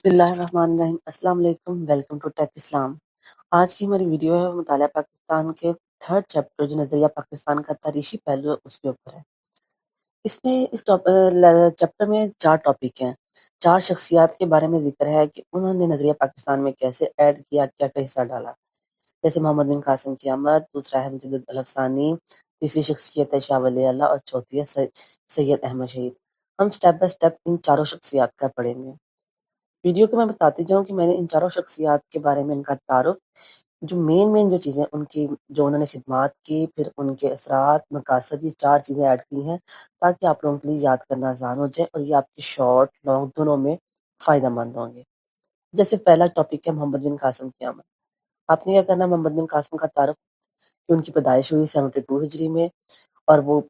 بسم اللہ الرحمن الرحیم۔ السلام علیکم، ویلکم ٹو ٹیک اسلام۔ آج کی ہماری ویڈیو ہے مطالعہ پاکستان کے تھرڈ چیپٹر جو نظریہ پاکستان کا تاریخی پہلو ہے اس کے اوپر ہے۔ اس میں اس چیپٹر میں 4 ٹاپک ہیں، 4 شخصیات کے بارے میں ذکر ہے کہ انہوں نے نظریہ پاکستان میں کیسے ایڈ کیا، کیا کیا حصہ ڈالا، جیسے محمد بن قاسم قیامت، دوسرا ہے مجدد الافسانی، تیسری شخصیت ہے شاہ ولی اللہ اور چوتھی ہے سید احمد شہید۔ ہم سٹیپ بائی سٹیپ ان چاروں شخصیات کا پڑھیں گے۔ ویڈیو کو میں بتاتی جاؤں کہ میں نے ان چاروں شخصیات کے بارے میں ان کا تعارف، جو مین جو چیزیں ان کی جو انہوں نے خدمات کی، پھر ان کے اثرات، مقاصد، یہ 4 چیزیں ایڈ کی ہیں تاکہ آپ لوگوں کے لیے یاد کرنا آسان ہو جائے اور یہ آپ کے شارٹ لانگ دونوں میں فائدہ مند ہوں گے۔ جیسے پہلا ٹاپک ہے محمد بن قاسم قیامت۔ آپ نے کیا کرنا، محمد بن قاسم کا تعارف کہ ان کی پیدائش ہوئی 72 ہجری میں، اور وہ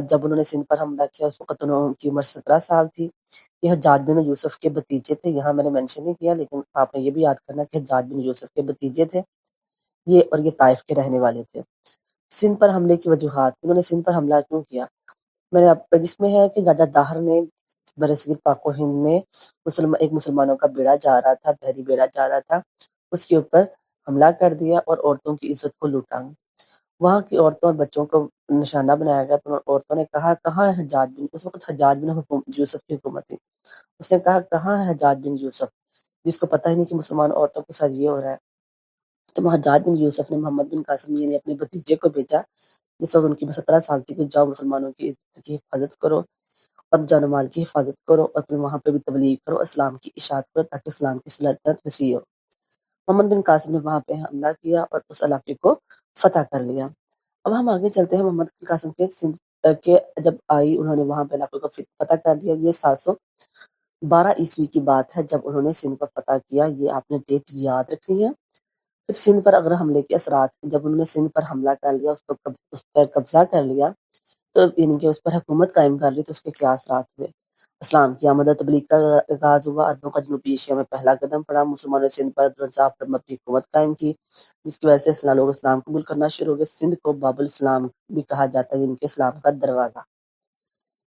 جب انہوں نے سندھ پر حملہ کیا اس وقت ان کی عمر 17 سال تھی۔ یہ حجاج بن یوسف کے بھتیجے تھے، یہاں میں نے مینشن نہیں کیا لیکن آپ نے یہ بھی یاد کرنا کہ حجاج بن یوسف کے بھتیجے تھے یہ، اور یہ طائف کے رہنے والے تھے۔ سندھ پر حملے کی وجوہات، انہوں نے سندھ پر حملہ کیوں کیا، میں نے جس میں ہے کہ راجہ داہر نے برصغیر پاک و ہند میں ایک مسلمانوں کا بیڑا جا رہا تھا، بحری بیڑا جا رہا تھا، اس کے اوپر حملہ کر دیا اور عورتوں کی عزت کو لوٹا۔ وہاں کی عورتوں اور بچوں کو نشانہ بنایا گیا، تو عورتوں نے کہا کہاں ہے حجاج بن، اس وقت حجاج بن یوسف کی حکومت تھی، اس نے کہا کہاں ہے حجاج بن یوسف، جس کو پتہ ہی نہیں کہ مسلمان عورتوں کے ساتھ یہ ہو رہا ہے۔ تو حجاج بن یوسف نے محمد بن قاسم نے اپنے بھتیجے کو بھیجا جس وقت ان کی 17 سال تھی کہ جاؤ مسلمانوں کی عزت کی حفاظت کرو اور جان و مال کی حفاظت کرو اور پھر وہاں پہ بھی تبلیغ کرو، اسلام کی اشاعت کرو تاکہ اسلام کی سلطنت وسیع ہو۔ محمد بن قاسم نے وہاں پہ حملہ کیا اور اس علاقے کو فتح کر لیا۔ اب ہم آگے چلتے ہیں، محمد بن قاسم کے سندھ کے جب آئی انہوں نے وہاں پہ علاقے کو فتح کر لیا، یہ 712 عیسوی کی بات ہے جب انہوں نے سندھ کو فتح کیا، یہ آپ نے ڈیٹ یاد رکھنی ہے۔ پھر سندھ پر اگر حملے کے اثرات، جب انہوں نے سندھ پر حملہ کر لیا، اس پر قبضہ کر لیا، تو ان کے اس پر حکومت قائم کر لی، تو اس کے کیا اثرات ہوئے۔ اسلام کی آمد و تبلیغ کا آغاز ہوا، عربوں کا جنوبی ایشیا میں پہلا قدم پڑا، مسلمانوں نے سندھ پر عبدالرزاق پر مبنی حکومت قائم کی، جس کی وجہ سے اسلام لوگ اسلام قبول کرنا شروع ہو گئے۔ سندھ کو باب الاسلام بھی کہا جاتا ہے، ان کے اسلام کا دروازہ۔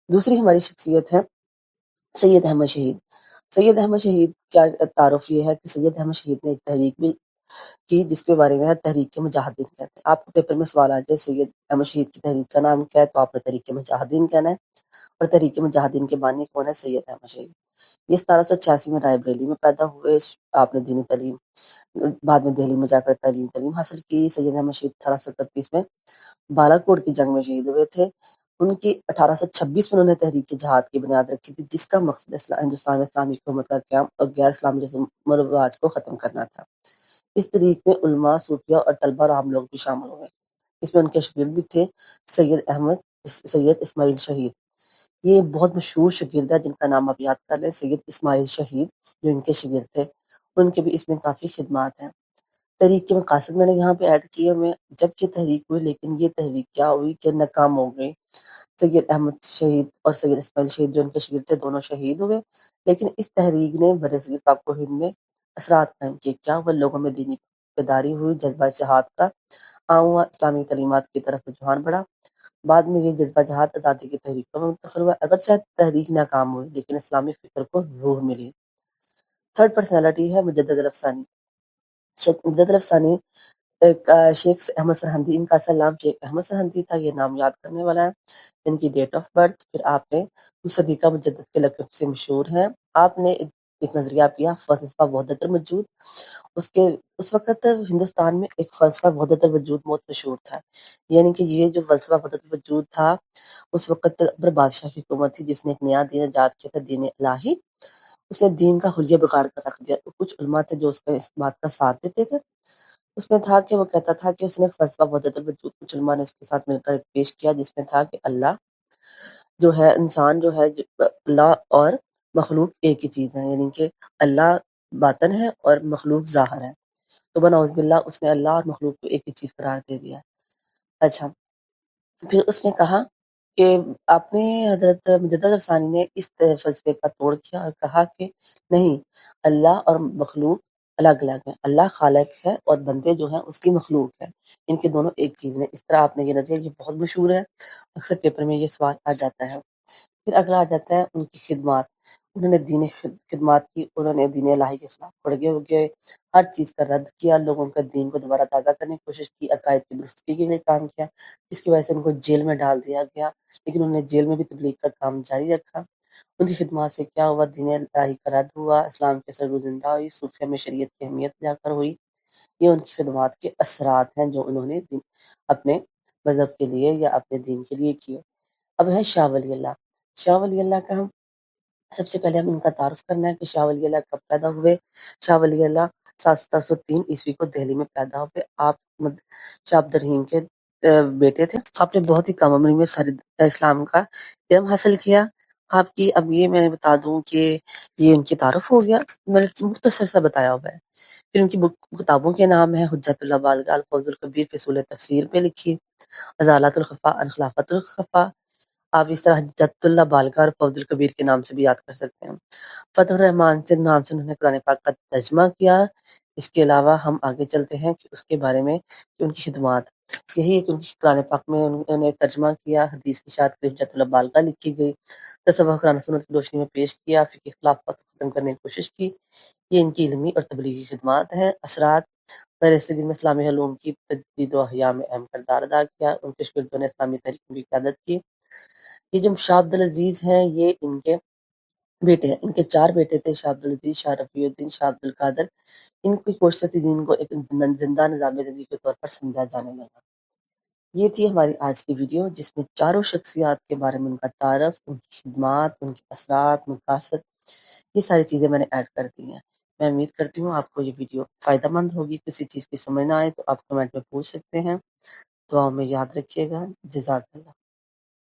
دوسری ہماری شخصیت ہے سید احمد شہید۔ سید احمد شہید کا تعارف یہ ہے کہ سید احمد شہید نے ایک تحریک بھی کی جس کے بارے میں ہے تحریک مجاہدین کہتے ہیں۔ آپ کو پیپر میں سوال آ جائے سید احمد شہید کی تحریک کا نام کیا ہے، تو آپ نے تحریک مجاہدین کہنا ہے، اور تحریک مجاہدین کے بانی کون ہے، سید احمد شہید۔ یہ 1786 میں رائے بریلی میں پیدا ہوئے، آپ نے دینی تعلیم بعد میں دہلی میں جا کر تعلیم حاصل کی۔ سید احمد شہید 1831 میں بالا کوٹ کی جنگ میں شہید ہوئے تھے۔ ان کی 1826 میں انہوں نے تحریک جہاد کی بنیاد رکھی تھی، جس کا مقصد ہندوستان میں اسلامی حکومت کا قیام اور غیر اسلامی رسم و رواج کو ختم کرنا تھا۔ اس تحریک میں علماء، صوفیہ اور طلبہ اور عام لوگ بھی شامل ہوئے۔ اس میں ان کے شاگرد بھی تھے سید اسماعیل شہید، یہ بہت مشہور شاگرد ہے جن کا نام آپ یاد کر لیں، سید اسماعیل شہید جو ان کے شاگرد تھے، ان کے بھی اس میں کافی خدمات ہیں۔ تحریک کے مقاصد میں نے یہاں پہ ایڈ کیے ہوئے، جب یہ تحریک ہوئی لیکن یہ تحریک کیا ہوئی کہ ناکام ہو گئی۔ سید احمد شہید اور سید اسماعیل شہید جو ان کے شاگرد تھے دونوں شہید ہوئے، لیکن اس تحریک نے برصغیر پاک و ہند میں اثرات قائم کیے۔ کیا ہوا، لوگوں میں دینی بیداری ہوئی، جذبہ جہاد کا عام ہوا، اسلامی تعلیمات کی طرف رجحان بڑھا۔ بعد میں یہ جذبہ جہاد آزادی کی تحریک میں منتقل ہوا، اگرچہ تحریک ناکام ہوئی لیکن اسلامی فکر کو روح ملی۔ تھرڈ پرسنالٹی ہے مجدد الافسانی۔ مجدد الافسانی شیخ احمد سرہندی، ان کا اصل نام شیخ احمد سرہندی تھا، یہ نام یاد کرنے والا ہے۔ ان کی ڈیٹ آف برتھ، پھر آپ نے صدیقہ مجدد کے لقب سے مشہور ہیں۔ آپ نے ایک نظریہ کیا فلسفہ وحدت الوجود، اس وقت ہندوستان میں ایک فلسفہ وحدت الوجود بہت مشہور تھا، یعنی کہ یہ جو فلسفہ وحدت الوجود تھا اس وقت اکبر بادشاہ کی حکومت تھی جس نے ایک نیا دین ایجاد کیا تھا، دین الہی۔ اس نے دین کا حلیہ بگاڑ کر رکھ دیا، تو کچھ علماء تھے جو اس بات کا ساتھ دیتے تھے۔ اس میں تھا کہ وہ کہتا تھا کہ اس نے فلسفہ وحدت الوجود، کچھ علماء نے اس کے ساتھ مل کر ایک پیش کیا جس میں تھا کہ اللہ جو ہے، انسان جو ہے، اللہ اور مخلوق ایک ہی چیز ہے، یعنی کہ اللہ باطن ہے اور مخلوق ظاہر ہے، تو بنعوذ باللہ اس نے اللہ اور مخلوق کو ایک ہی چیز قرار دے دیا۔ اچھا، پھر اس نے کہا کہ آپ نے حضرت مجدد افسانی نے اس فلسفے کا توڑ کیا اور کہا کہ نہیں، اللہ اور مخلوق الگ الگ ہیں، اللہ خالق ہے اور بندے جو ہیں اس کی مخلوق ہے، ان کے دونوں ایک چیز ہیں۔ اس طرح آپ نے یہ نظریہ، یہ بہت مشہور ہے، اکثر پیپر میں یہ سوال آ جاتا ہے۔ پھر اگلا آ جاتا ہے ان کی خدمات۔ انہوں نے دینی خدمات کی، انہوں نے دین الہی کے خلاف کھڑے ہو گئے، ہر چیز کا رد کیا، لوگوں کا دین کو دوبارہ تازہ کرنے کی کوشش کی، عقائد کی درستگی کے لیے کام کیا، جس کی وجہ سے ان کو جیل میں ڈال دیا گیا، لیکن انہوں نے جیل میں بھی تبلیغ کا کام جاری رکھا۔ ان کی خدمات سے کیا ہوا؟ دین الہی کا رد ہوا، اسلام کی سرگو زندہ ہوئی، صوفیہ میں شریعت کی اہمیت جا کر ہوئی۔ یہ ان کی خدمات کے اثرات ہیں جو انہوں نے اپنے مذہب کے لیے یا اپنے دین کے لیے کیے۔ اب ہے شاہ ولی اللہ۔ شاہ ولی اللہ کا سب سے پہلے ہم ان کا تعارف کرنا ہے کہ شاہ ولی اللہ کب پیدا ہوئے۔ شاہ ولی اللہ 703 میں دہلی میں پیدا ہوئے۔ آپ شاہ عبد الرحیم کے بیٹے تھے۔ آپ نے بہت ہی کم عمر میں ساری اسلام کا علم حاصل کیا۔ آپ کی اب یہ میں بتا دوں کہ یہ ان کی تعارف ہو گیا، میں نے مختصر سا بتایا ہوا ہے۔ پھر ان کی کتابوں کے نام ہیں حجت اللہ بالغ، الفوز الکبیر فی اصول تفسیر پہ لکھی، ازالۃ الخفا عن خلافت الخفا۔ آپ اس طرح حجت اللہ بالغ اور فوز الکبیر کے نام سے بھی یاد کر سکتے ہیں۔ فتح الرحمان سے نام سے انہوں نے قرآن پاک کا ترجمہ کیا۔ اس کے علاوہ ہم آگے چلتے ہیں کہ اس کے بارے میں کہ ان کی خدمات یہی ہے کہ ان کی قرآن پاک میں انہوں نے ترجمہ کیا، حدیث کی اشاعت کے لیے حجت اللہ بالغ لکھی گئی، تصوف قرآن سنت کی روشنی میں پیش کیا، فقہ اختلافات کو ختم کرنے کی کوشش کی۔ یہ ان کی علمی اور تبلیغی خدمات ہیں۔ اثرات: پہلے صدی میں اسلامی علوم کی تجدید و احیاء میں اہم کردار ادا کیا، ان کے شاگردوں نے اسلامی تحریک کی قیادت کی۔ یہ جو شاہ عبد العزیز ہیں یہ ان کے بیٹے ہیں، ان کے 4 بیٹے تھے، شاہ عبد العزیز، شاہ رفیع الدین، شاہ عبد القادر۔ ان کی کوشش سے دین کو ایک زندہ نظام زندگی کے طور پر سمجھا جانے لگا۔ یہ تھی ہماری آج کی ویڈیو جس میں چاروں شخصیات کے بارے میں ان کا تعارف، ان کی خدمات، ان کے اثرات، مقاصد، یہ ساری چیزیں میں نے ایڈ کر دی ہیں۔ میں امید کرتی ہوں آپ کو یہ ویڈیو فائدہ مند ہوگی۔ کسی چیز کی سمجھ نہ آئے تو آپ کمنٹ میں پوچھ سکتے ہیں۔ دعاؤں میں یاد رکھیے گا۔ جزاک اللہ۔